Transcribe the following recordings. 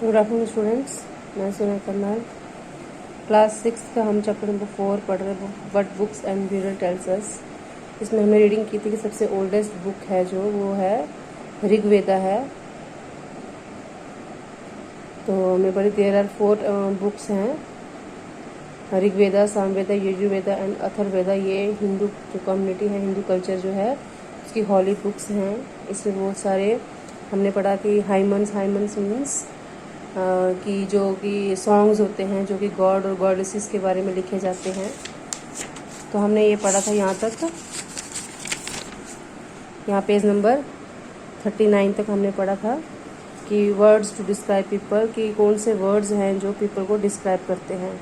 Good afternoon students, मैं सोना Karnal. Class 6 का हम चैप्टर नंबर 4 पढ़ रहे हैं, what books and burial tells us. इसमें हमने रीडिंग की थी कि सबसे ओल्डेस्ट बुक है जो वो है ऋग्वेदा है। तो हमें पढ़ी देयर आर 4 बुक्स हैं, ऋग्वेदा, सामवेदा, यजुर्वेदा एंड अथर्ववेदा। ये हिंदू जो कम्युनिटी है, हिंदू कल्चर जो है उसकी हॉली बुक्स हैं। इसमें बहुत सारे हमने पढ़ा कि हाइमन्स मीन्स कि जो कि सॉन्ग्स होते हैं जो कि गॉड और गॉडेसेस के बारे में लिखे जाते हैं। तो हमने ये पढ़ा था यहाँ तक, यहाँ पेज नंबर 39 तक हमने पढ़ा था कि वर्ड्स टू डिस्क्राइब पीपल, कि कौन से वर्ड्स हैं जो पीपल को डिस्क्राइब करते हैं।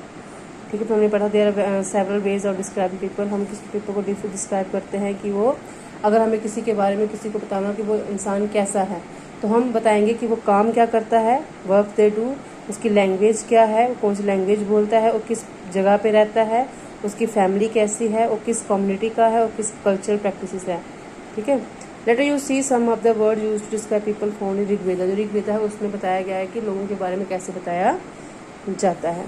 ठीक है, तो हमने पढ़ा there are several ways of describing people. हम किसी पीपल को डिस्क्राइब करते हैं कि वो, अगर हमें किसी के बारे में किसी को बताना कि वो इंसान कैसा है, तो हम बताएंगे कि वो काम क्या करता है, वर्क दे डू, उसकी लैंग्वेज क्या है, वो कौन सी लैंग्वेज बोलता है, वो किस जगह पे रहता है, उसकी फैमिली कैसी है, वो किस कम्युनिटी का है, वो किस कल्चरल प्रैक्टिसेस है। ठीक है, later you see some of the word use to describe people found in Rigveda. जो ऋग्वेदा है उसमें बताया गया है कि लोगों के बारे में कैसे बताया जाता है।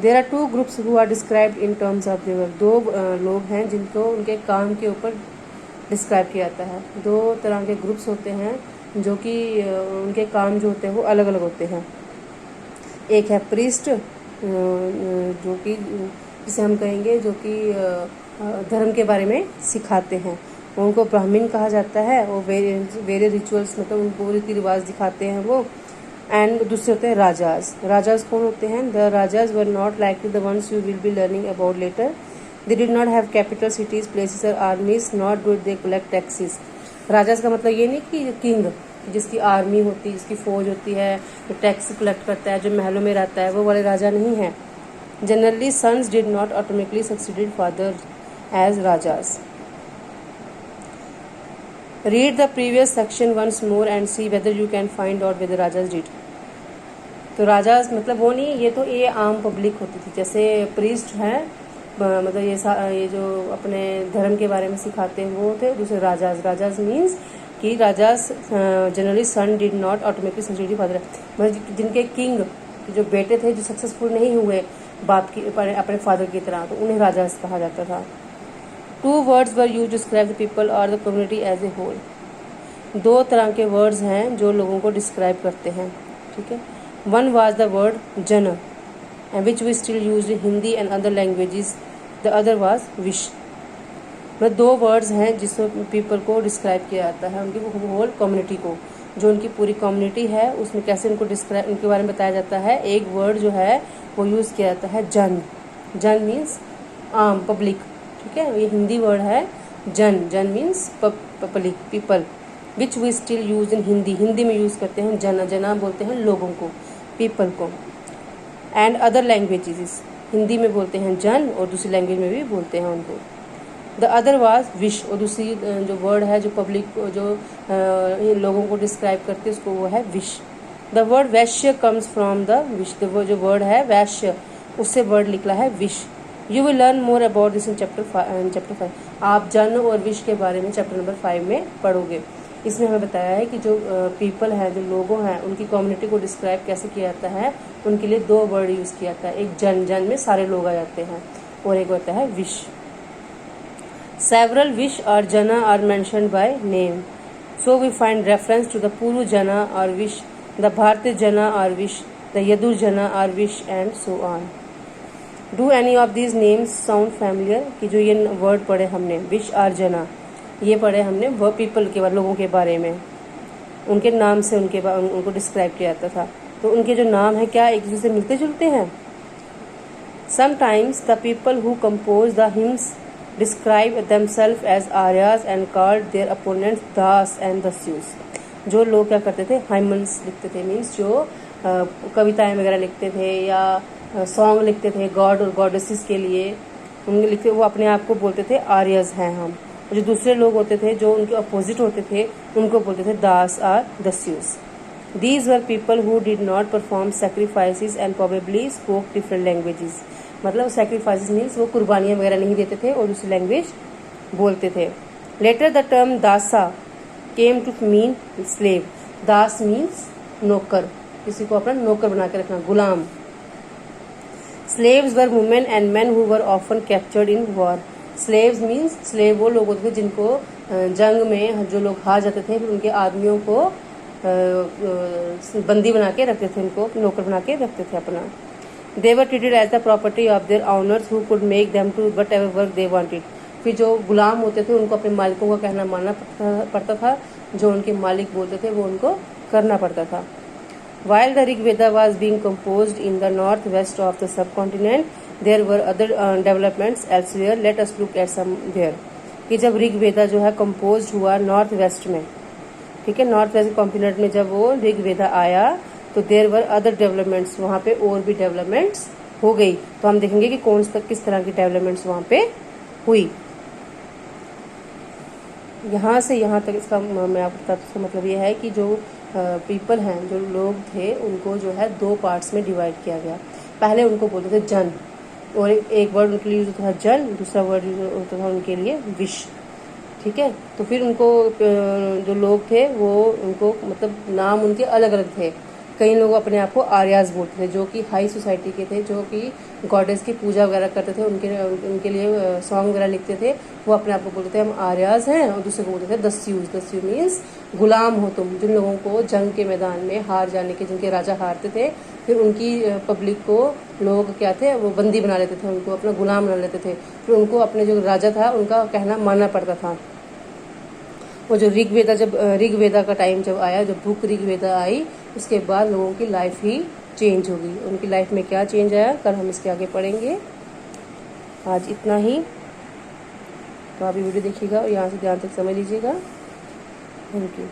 There are 2 groups who are described in terms of their work. 2 लोग हैं जिनको उनके काम के ऊपर डिस्क्राइब किया जाता है। 2 तरह के ग्रुप्स होते हैं जो कि उनके काम जो होते हैं वो अलग अलग होते हैं। एक है प्रीस्ट, जो कि जिसे हम कहेंगे जो कि धर्म के बारे में सिखाते हैं, उनको ब्राह्मण कहा जाता है। वो वेरे रिचुअल्स, मतलब उनको रीति रिवाज दिखाते हैं वो। एंड दूसरे होते हैं राजाज। राजाज कौन होते हैं? The rajas were not like the ones you will be learning about later. They did not have capital cities, palaces और armies, not do they collect taxes. Rajas का मतलब ये नहीं कि किंग, जिसकी आर्मी होती है, जिसकी फौज होती है, जो टैक्स कलेक्ट करता है, जो महलों में रहता है, वो वाले राजा नहीं है। Generally sons did not automatically succeeded father as rajas. Read the previous section once more and see whether you can find out whether rajas did. तो राजाज मतलब वो नहीं, ये आम पब्लिक होती थी। जैसे प्रीस्ट है, मतलब ये जो अपने धर्म के बारे में सिखाते हैं वो थे। दूसरे राजाज मीन्स कि rajas generally son did not automatically succeed father, मतलब जिनके किंग जो बेटे थे जो सक्सेसफुल नहीं हुए बाप की अपने फादर की तरह, तो उन्हें राजाज कहा जाता था। 2 words were used to describe the people और the community as a whole. 2 तरह के वर्ड्स हैं जो लोगों को डिस्क्राइब करते हैं। ठीक है, वन वाज द वर्ड जन, which we still use in Hindi and other languages. The other was wish. मतलब 2 वर्ड्स हैं जिसमें पीपल को डिस्क्राइब किया जाता है, उनकी होल कम्युनिटी को, जो उनकी पूरी कम्युनिटी है उसमें कैसे उनको डिस्क्राइब, उनके बारे में बताया जाता है। एक वर्ड जो है वो यूज़ किया जाता है जन। जन मीन्स आम, पब्लिक। ठीक है, ये हिंदी वर्ड है jan means public, people, which we still use in Hindi. Hindi में यूज़ करते हैं जना बोलते हैं लोगों को, पीपल को। एंड अदर लैंग्वेजेस, हिंदी में बोलते हैं जन और दूसरी लैंग्वेज में भी बोलते हैं उनको। द अदर वाज विश, और दूसरी जो वर्ड है जो पब्लिक को, जो लोगों को डिस्क्राइब करते हैं उसको, वो है wish. The word Vysya comes from the wish. जो वर्ड है वैश्य, उससे वर्ड निकला है wish. You will learn more about this in chapter 5। आप जन और विश के बारे में चैप्टर नंबर 5 में पढ़ोगे। इसमें हमें बताया है कि जो पीपल हैं, जो लोगों हैं, उनकी कम्युनिटी को डिस्क्राइब कैसे किया जाता है। उनके लिए 2 वर्ड यूज़ किया जाता है, एक जन में सारे लोग आ जाते हैं, और एक होता है विश। सेवरल विश और jana are mentioned by name, so we find reference to the Puru jana और विश, द भारतीय जना और विश, द यदुर जना और wish, and so on. Do any of these names sound familiar? कि जो ये वर्ड पढ़े हमने, विश और जना, ये पढ़े हमने वो पीपल के बारे, लोगों के बारे में, उनके नाम से उनको डिस्क्राइब किया जाता था। तो उनके जो नाम है क्या एक दूसरे से मिलते जुलते हैं? Sometimes the people who compose the hymns describe themselves as Aryas and called their opponents Dasa and Dasyus. जो लोग क्या करते थे, हाइमन्स लिखते थे, मीन्स जो कविताएं वगैरह लिखते थे या सॉन्ग लिखते थे गॉड और गॉडेसेस के लिए, उनके लिखते, वो अपने आप को बोलते थे आर्यज हैं हम। जो दूसरे लोग होते थे जो उनके अपोजिट होते थे, उनको बोलते थे दास और दस्यूस। These were people who did not perform sacrifices and probably spoke different languages. मतलब sacrifices means वो कुर्बानियाँ वगैरह नहीं देते थे और दूसरी लैंग्वेज बोलते थे। Later the term dasa came to mean slave. Das means नौकर, किसी को अपना नौकर बना के रखना, गुलाम। Slaves were women and men who were often captured in war. Slaves means slave वो लोग होते थे जिनको जंग में जो लोग हार जाते थे, फिर उनके आदमियों को बंदी बना के रखते थे, उनको नौकर बना के रखते थे अपना। They were treated as the property of their owners who could make them to whatever work they wanted. फिर जो गुलाम होते थे उनको अपने मालिकों का कहना मानना पड़ता था, जो उनके मालिक बोलते थे वो उनको करना पड़ता था। While the Rig Veda was being composed in the northwest of the subcontinent, there were other developments elsewhere. Let us look at some there. कि जब ऋग वेदा जो है कंपोज हुआ नॉर्थ वेस्ट में, ठीक है, नॉर्थ वेस्ट कॉन्टिनेंट में जब वो ऋग वेदा आया तो देर वर अदर डेवलपमेंट्स, वहाँ पे और भी डेवलपमेंट्स हो गई। तो हम देखेंगे कि किस तरह की डेवलपमेंट्स वहाँ पे हुई। यहाँ से यहाँ तक इसका मैं आपको बताता हूँ, मतलब ये है कि जो पीपल हैं, जो लोग थे, उनको जो है 2 पार्ट्स में डिवाइड किया गया। पहले उनको बोलते थे जन, और एक वर्ड उनके लिए यूज होता था जन, दूसरा वर्ड यूज होता था उनके लिए विश, ठीक है। तो फिर उनको जो लोग थे वो उनको मतलब नाम उनके अलग अलग थे। कई लोग अपने आप को आर्यास बोलते थे, जो कि हाई सोसाइटी के थे, जो कि गॉडेस की पूजा वगैरह करते थे, उनके लिए सॉन्ग वगैरह लिखते थे, वो अपने आप को बोलते थे हम आर्यास हैं। और दूसरे को बोलते थे दस्यूज। दस्यू मीन्स गुलाम हो तुम, जिन लोगों को जंग के मैदान में हार जाने के, जिनके राजा हारते थे, फिर उनकी पब्लिक को लोग क्या थे, वो बंदी बना लेते थे, उनको अपना गुलाम बना लेते थे, फिर उनको अपने जो राजा था उनका कहना मानना पड़ता था। वो जो ऋग वेदा का टाइम जब आया, जब बुक ऋग वेदा आई, उसके बाद लोगों की लाइफ ही चेंज होगी। उनकी लाइफ में क्या चेंज आया, कल हम इसके आगे पढ़ेंगे। आज इतना ही, तो आप ये वीडियो देखिएगा और यहाँ से ध्यान तक समझ लीजिएगा। Thank you.